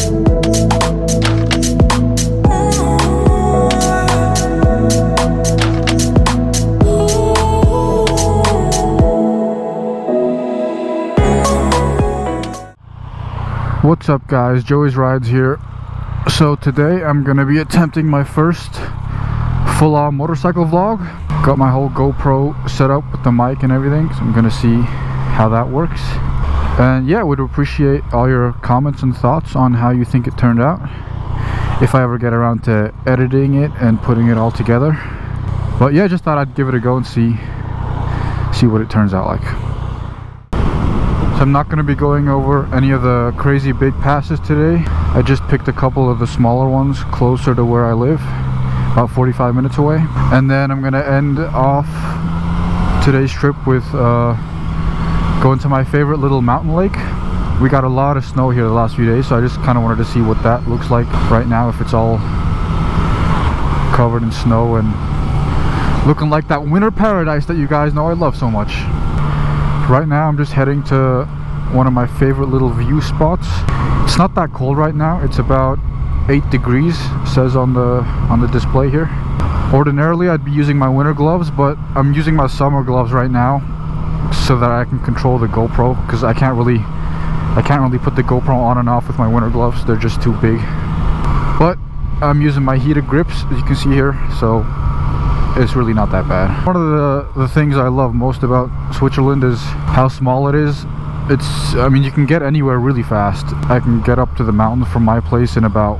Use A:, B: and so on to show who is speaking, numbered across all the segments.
A: What's up guys, Joey's Rides here. So today I'm gonna be attempting my first full-on motorcycle vlog. Got my whole GoPro set up with the mic and everything, so I'm gonna see how that works. And yeah, would appreciate all your comments and thoughts on how you think it turned out, if I ever get around to editing it and putting it all together. But yeah, just thought I'd give it a go and see what it turns out like. So I'm not going to be going over any of the crazy big passes today. I just picked a couple of the smaller ones closer to where I live, about 45 minutes away. And then I'm going to end off today's trip with going to my favorite little mountain lake. We got a lot of snow here the last few days, so I just kind of wanted to see what that looks like right now, if it's all covered in snow and looking like that winter paradise that you guys know I love so much. Right now I'm just heading to one of my favorite little view spots. It's not that cold right now, it's about 8 degrees, says on the display here. Ordinarily I'd be using my winter gloves, but I'm using my summer gloves right now so that I can control the GoPro, because I can't really put the GoPro on and off with my winter gloves, they're just too big. But I'm using my heated grips, as you can see here, so it's really not that bad. One of the things I love most about Switzerland is how small it is. I mean, you can get anywhere really fast. I can get up to the mountain from my place in about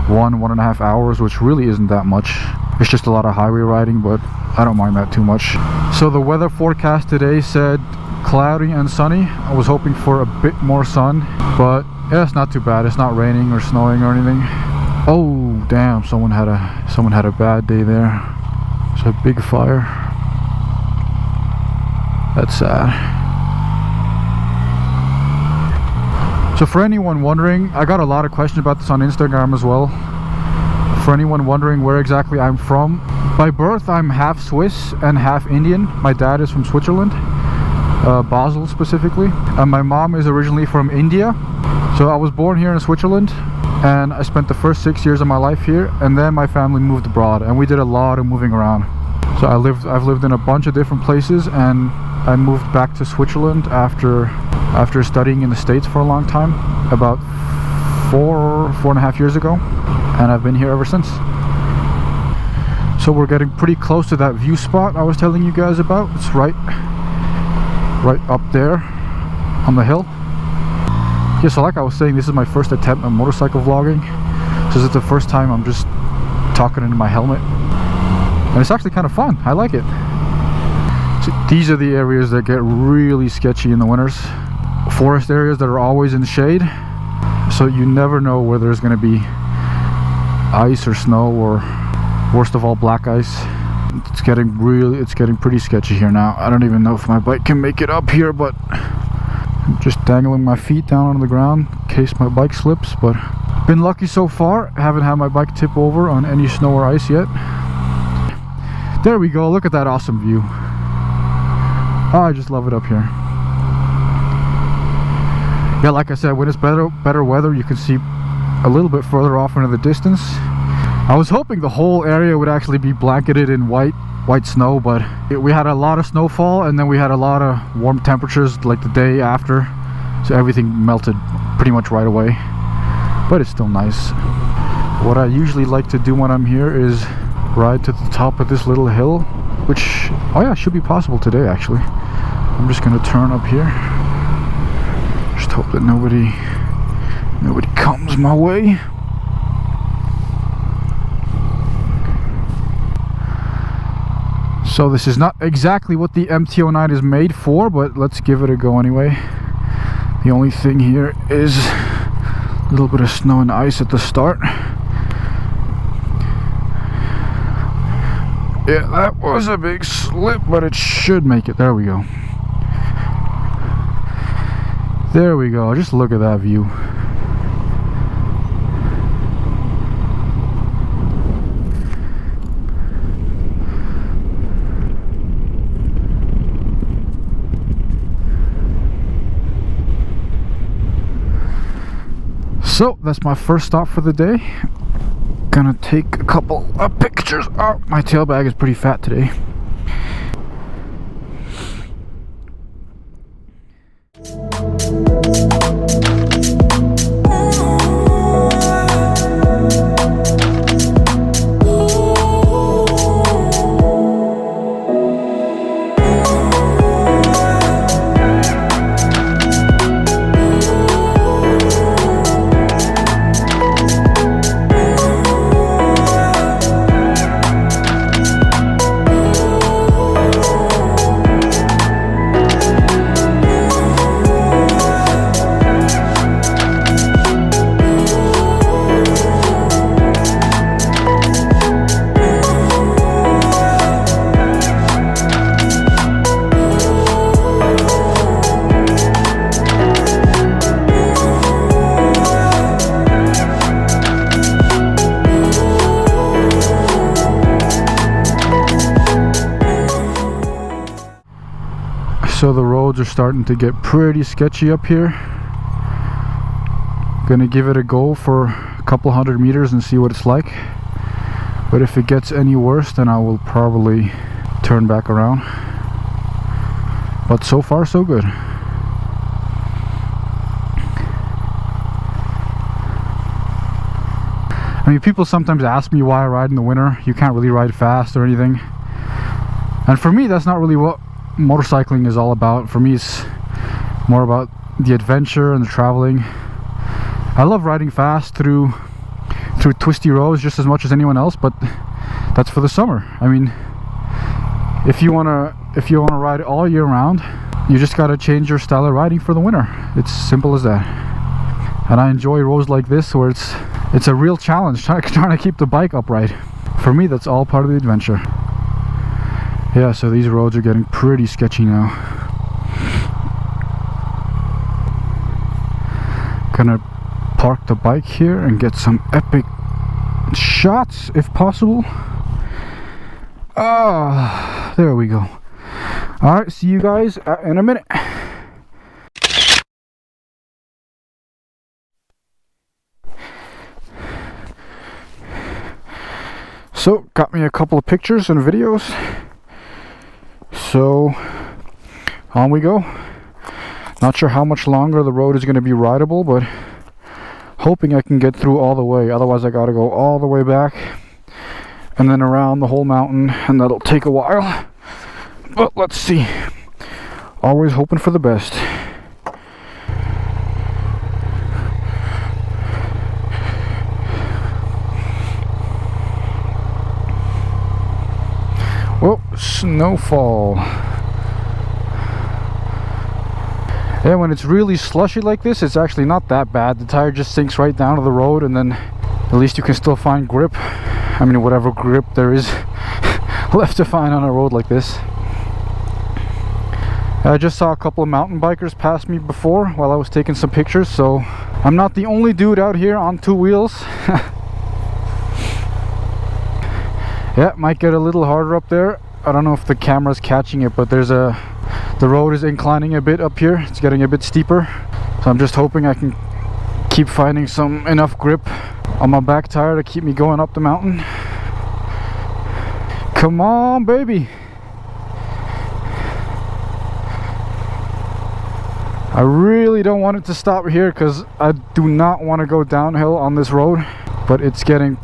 A: 1.5 hours, which really isn't that much. It's just a lot of highway riding, but I don't mind that too much. So the weather forecast today said cloudy and sunny. I was hoping for a bit more sun, but yeah, it's not too bad. It's not raining or snowing or anything. Oh damn, someone had a bad day there. It's a big fire. That's sad. So for anyone wondering, I got a lot of questions about this on Instagram as well. For anyone wondering where exactly I'm from, by birth I'm half Swiss and half Indian. My dad is from Switzerland, Basel specifically, and my mom is originally from India. So I was born here in Switzerland, and I spent the first 6 years of my life here, and then my family moved abroad, and we did a lot of moving around. So I've lived in a bunch of different places, and I moved back to Switzerland after studying in the States for a long time, about 4.5 years ago, and I've been here ever since. So we're getting pretty close to that view spot I was telling you guys about. It's right up there on the hill. Yeah, so like I was saying, this is my first attempt at motorcycle vlogging. So this is the first time I'm just talking into my helmet, and it's actually kind of fun. I like it. So these are the areas that get really sketchy in the winters. Forest areas that are always in shade, so you never know where there's going to be ice or snow, or worst of all, black ice. It's getting pretty sketchy here now. I don't even know if my bike can make it up here, but I'm just dangling my feet down on the ground in case my bike slips. But been lucky so far. Haven't had my bike tip over on any snow or ice yet. There we go. Look at that awesome view. Oh, I just love it up here. Yeah, like I said, when it's better weather, you can see a little bit further off into the distance. I was hoping the whole area would actually be blanketed in white snow, but we had a lot of snowfall, and then we had a lot of warm temperatures like the day after, so everything melted pretty much right away. But it's still nice. What I usually like to do when I'm here is ride to the top of this little hill, which, oh yeah, should be possible today actually. I'm just gonna turn up here. Just hope that nobody comes my way. So this is not exactly what the MT09 is made for, but let's give it a go anyway. The only thing here is a little bit of snow and ice at the start. Yeah, that was a big slip, but it should make it. There we go. There we go. Just look at that view. So that's my first stop for the day. Gonna take a couple of pictures. Oh, my tail bag is pretty fat today. So the roads are starting to get pretty sketchy up here. Gonna give it a go for a couple hundred meters and see what it's like. But if it gets any worse, then I will probably turn back around. But so far so good. I mean, people sometimes ask me why I ride in the winter. You can't really ride fast or anything. And for me, that's not really what motorcycling is all about. For me, it's more about the adventure and the traveling. I love riding fast through twisty roads just as much as anyone else, but that's for the summer. I mean, if you wanna ride all year round, you just gotta change your style of riding for the winter. It's simple as that. And I enjoy roads like this where it's a real challenge trying to keep the bike upright. For me, that's all part of the adventure. Yeah, so these roads are getting pretty sketchy now. Gonna park the bike here and get some epic shots if possible. Ah, there we go. Alright, see you guys in a minute. So, got me a couple of pictures and videos. So on we go. Not sure how much longer the road is going to be rideable, but hoping I can get through all the way. Otherwise I gotta go all the way back and then around the whole mountain, and that'll take a while. But let's see. Always hoping for the best. Whoa, snowfall. Yeah, when it's really slushy like this, it's actually not that bad. The tire just sinks right down to the road, and then at least you can still find grip. I mean, whatever grip there is left to find on a road like this. I just saw a couple of mountain bikers pass me before while I was taking some pictures, so I'm not the only dude out here on two wheels. Yeah, might get a little harder up there. I don't know if the camera's catching it, but the road is inclining a bit up here. It's getting a bit steeper, so I'm just hoping I can keep finding enough grip on my back tire to keep me going up the mountain. Come on, baby. I really don't want it to stop here because I do not want to go downhill on this road, but it's getting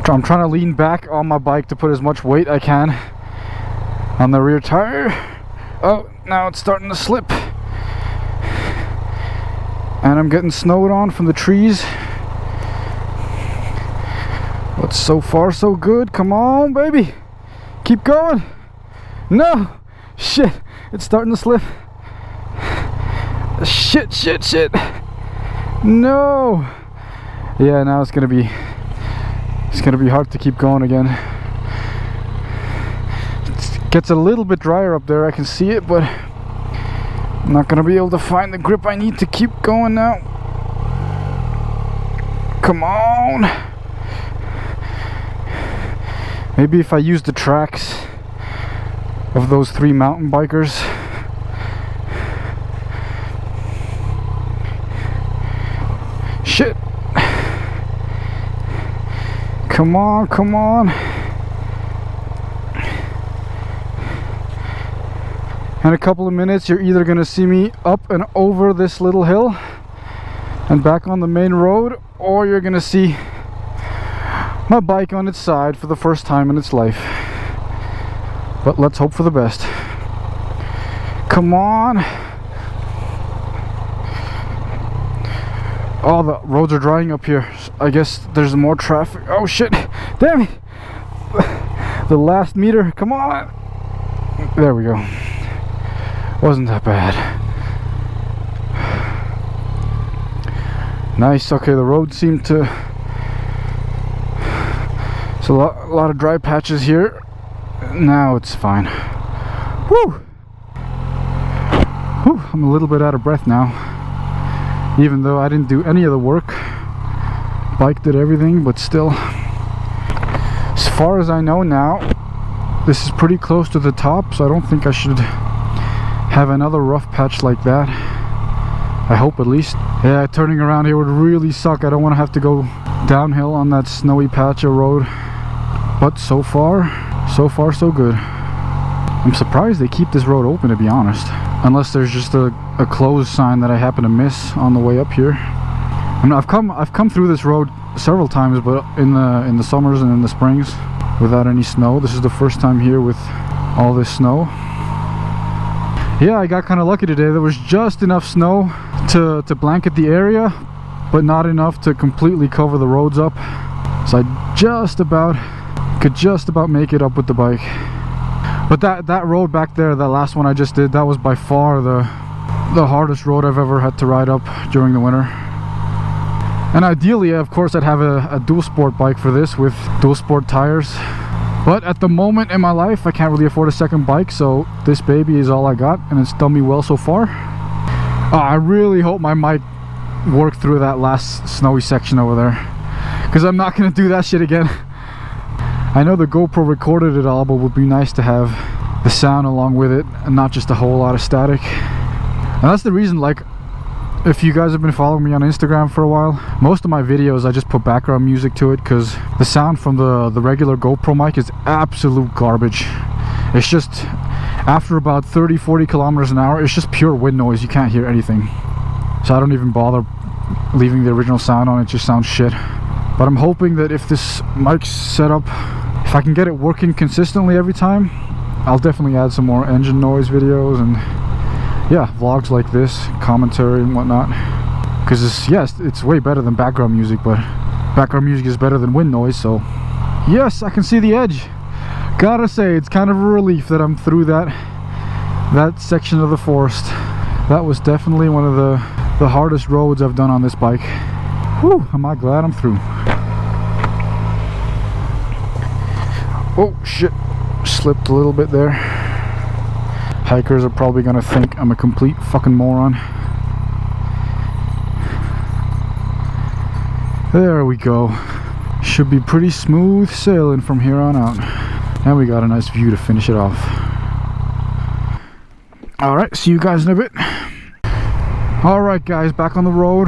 A: I'm trying to lean back on my bike to put as much weight I can on the rear tire. Oh, now it's starting to slip. And I'm getting snowed on from the trees. But so far so good. Come on, baby. Keep going. No. Shit. It's starting to slip. Shit. No. Yeah, now it's gonna be hard to keep going again. It gets a little bit drier up there, I can see it, but I'm not gonna be able to find the grip I need to keep going now. Come on. Maybe if I use the tracks of those 3 mountain bikers. Shit. Come on, come on. In a couple of minutes, you're either gonna see me up and over this little hill and back on the main road, or you're gonna see my bike on its side for the first time in its life. But let's hope for the best. Come on. Oh, the roads are drying up here. I guess there's more traffic. Oh shit, damn it. The last meter, come on. There we go. Wasn't that bad. Nice. Okay, the road seemed to... It's a lot of dry patches here. Now it's fine. Whew. Whew. I'm a little bit out of breath now. Even though I didn't do any of the work. Bike did everything, but still. As far as I know now, this is pretty close to the top, so I don't think I should have another rough patch like that. I hope at least. Yeah, turning around here would really suck. I don't want to have to go downhill on that snowy patch of road. But so far so good. I'm surprised they keep this road open, to be honest. Unless there's just a closed sign that I happen to miss on the way up here. I mean, I've come through this road several times, but in the summers and in the springs without any snow. This is the first time here with all this snow. Yeah, I got kind of lucky today. There was just enough snow to blanket the area, but not enough to completely cover the roads up. So I could just about make it up with the bike. But that road back there, that last one I just did, that was by far the hardest road I've ever had to ride up during the winter. And ideally, of course, I'd have a dual sport bike for this with dual sport tires. But at the moment in my life, I can't really afford a second bike, so this baby is all I got, and it's done me well so far. I really hope my mic worked through that last snowy section over there, because I'm not going to do that shit again. I know the GoPro recorded it all, but it would be nice to have the sound along with it and not just a whole lot of static. And that's the reason, like, if you guys have been following me on Instagram for a while, most of my videos I just put background music to it, because the sound from the regular GoPro mic is absolute garbage. It's just, after about 30-40 kilometers an hour, it's just pure wind noise. You can't hear anything. So I don't even bother leaving the original sound on. It just sounds shit. But I'm hoping that if this mic's set up, if I can get it working consistently every time, I'll definitely add some more engine noise videos and yeah, vlogs like this, commentary and whatnot. Because it's way better than background music, but background music is better than wind noise, so yes, I can see the edge. Gotta say, it's kind of a relief that I'm through that section of the forest. That was definitely one of the hardest roads I've done on this bike. Whew, am I glad I'm through. Oh shit, slipped a little bit there. Hikers are probably gonna think I'm a complete fucking moron. There we go. Should be pretty smooth sailing from here on out. Now we got a nice view to finish it off. Alright, see you guys in a bit. Alright guys, back on the road.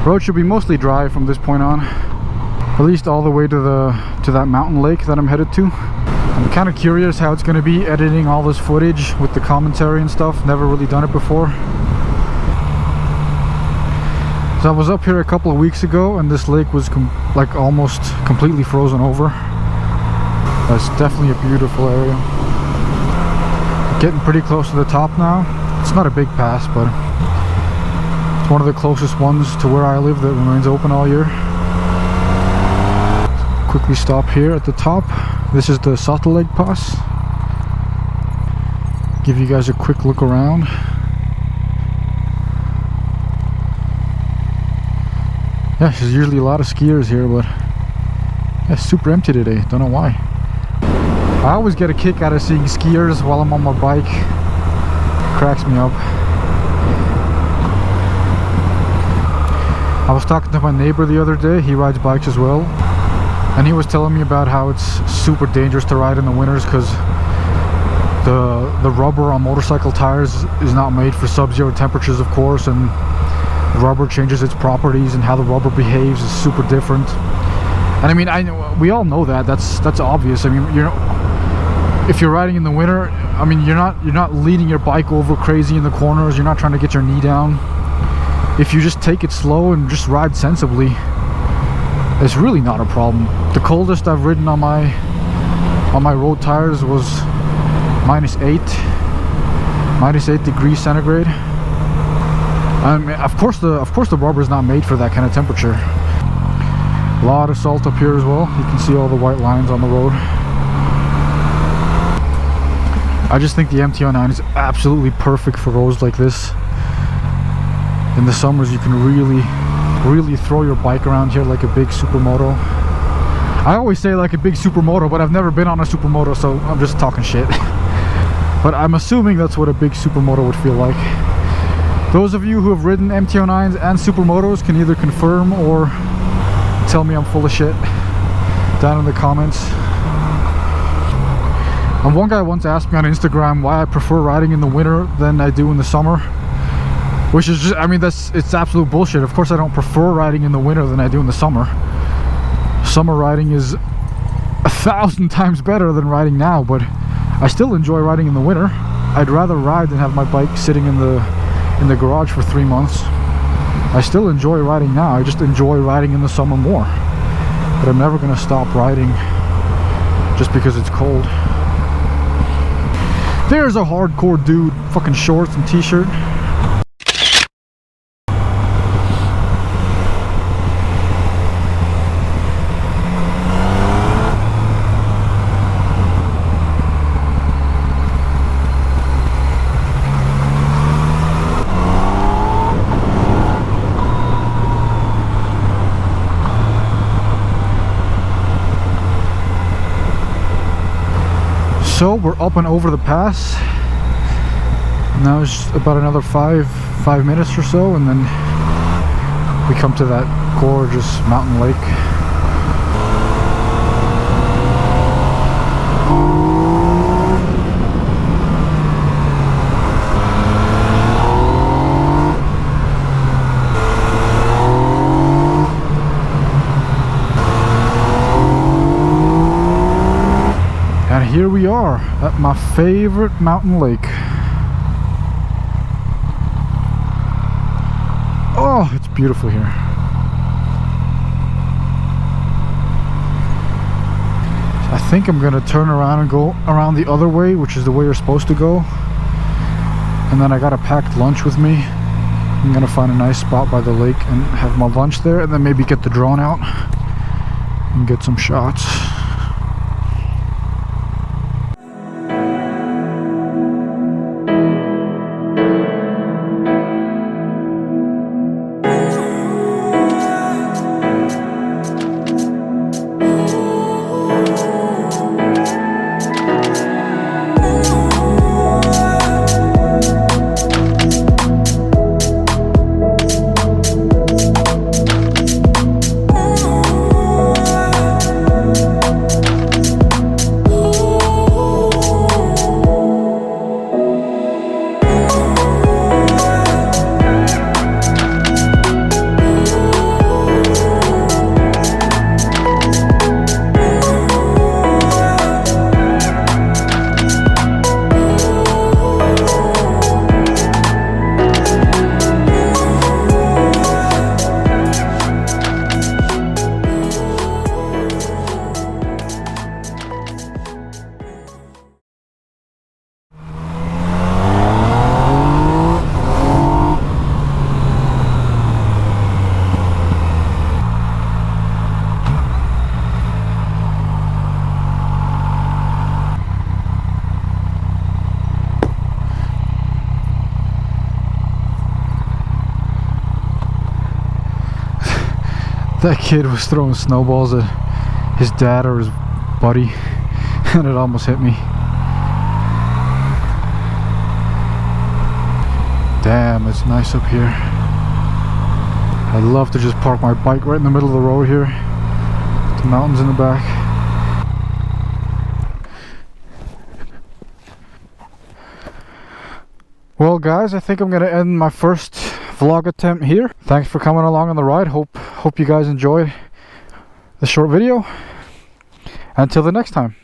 A: Road should be mostly dry from this point on. At least all the way to that mountain lake that I'm headed to. I'm kind of curious how it's going to be editing all this footage with the commentary and stuff. Never really done it before. So I was up here a couple of weeks ago and this lake was like almost completely frozen over. It's definitely a beautiful area. Getting pretty close to the top now. It's not a big pass, but it's one of the closest ones to where I live that remains open all year. Quickly stop here at the top. This is the Satellite Pass. Give you guys a quick look around. Yeah, there's usually a lot of skiers here, but yeah, it's super empty today. Don't know why. I always get a kick out of seeing skiers while I'm on my bike. Cracks me up. I was talking to my neighbor the other day. He rides bikes as well. And he was telling me about how it's super dangerous to ride in the winters because the rubber on motorcycle tires is not made for sub-zero temperatures, of course, and rubber changes its properties and how the rubber behaves is super different. And I mean, we all know that. That's obvious. I mean, if you're riding in the winter, I mean, you're not leading your bike over crazy in the corners. You're not trying to get your knee down. If you just take it slow and just ride sensibly, it's really not a problem. The coldest I've ridden on my road tires was -8 degrees centigrade. I mean, of course the rubber is not made for that kind of temperature. A lot of salt up here as well. You can see all the white lines on the road. I just think the MT09 is absolutely perfect for roads like this. In the summers, you can really throw your bike around here like a big supermoto. I always say like a big supermoto, but I've never been on a supermoto, so I'm just talking shit. But I'm assuming that's what a big supermoto would feel like. Those of you who have ridden MT09s and supermotos can either confirm or tell me I'm full of shit down in the comments. And one guy once asked me on Instagram why I prefer riding in the winter than I do in the summer, which is just, I mean, it's absolute bullshit. Of course I don't prefer riding in the winter than I do in the summer. Summer riding is 1,000 times better than riding now, but I still enjoy riding in the winter. I'd rather ride than have my bike sitting in the garage for 3 months. I still enjoy riding now. I just enjoy riding in the summer more. But I'm never gonna stop riding just because it's cold. There's a hardcore dude, fucking shorts and t-shirt. So we're up and over the pass. Now it's about another five minutes or so, and then we come to that gorgeous mountain lake. And here we are at my favorite mountain lake. Oh, it's beautiful here. I think I'm gonna turn around and go around the other way, which is the way you're supposed to go. And then I got a packed lunch with me. I'm gonna find a nice spot by the lake and have my lunch there, and then maybe get the drone out and get some shots. That kid was throwing snowballs at his dad or his buddy, and it almost hit me. Damn, it's nice up here. I'd love to just park my bike right in the middle of the road here. The mountains in the back. Well guys, I think I'm gonna end my first vlog attempt here. Thanks for coming along on the ride. Hope you guys enjoyed the short video. Until the next time.